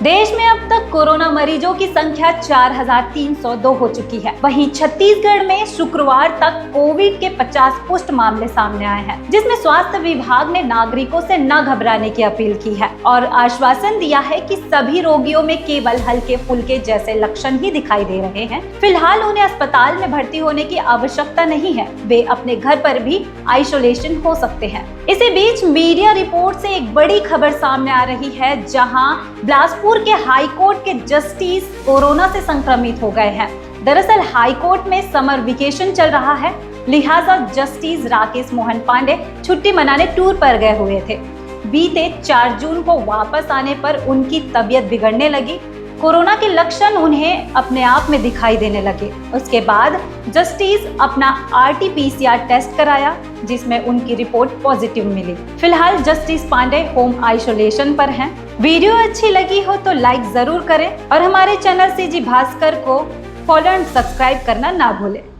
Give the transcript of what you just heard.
देश में अब तक कोरोना मरीजों की संख्या 4,302 हो चुकी है। वहीं छत्तीसगढ़ में शुक्रवार तक कोविड के 50 पुष्ट मामले सामने आए हैं, जिसमें स्वास्थ्य विभाग ने नागरिकों से न घबराने की अपील की है और आश्वासन दिया है कि सभी रोगियों में केवल हल्के फुल्के जैसे लक्षण ही दिखाई दे रहे हैं। फिलहाल उन्हें अस्पताल में भर्ती होने की आवश्यकता नहीं है, वे अपने घर पर भी आइसोलेशन हो सकते हैं। इसी बीच मीडिया रिपोर्ट से एक बड़ी खबर सामने आ रही है, जहां बिलासपुर के हाई कोर्ट के जस्टिस कोरोना से संक्रमित हो गए हैं। दरअसल हाई कोर्ट में समर वेकेशन चल रहा है, लिहाजा जस्टिस राकेश मोहन पांडे छुट्टी मनाने टूर पर गए हुए थे। बीते 4 जून को वापस आने पर उनकी तबीयत बिगड़ने लगी। कोरोना के लक्षण उन्हें अपने आप में दिखाई देने लगे। उसके बाद जस्टिस अपना RT-PCR टेस्ट कराया, जिसमें उनकी रिपोर्ट पॉजिटिव मिली। फिलहाल जस्टिस पांडे होम आइसोलेशन पर हैं। वीडियो अच्छी लगी हो तो लाइक जरूर करें और हमारे चैनल CG भास्कर को फॉलो एंड सब्सक्राइब करना ना भूलें।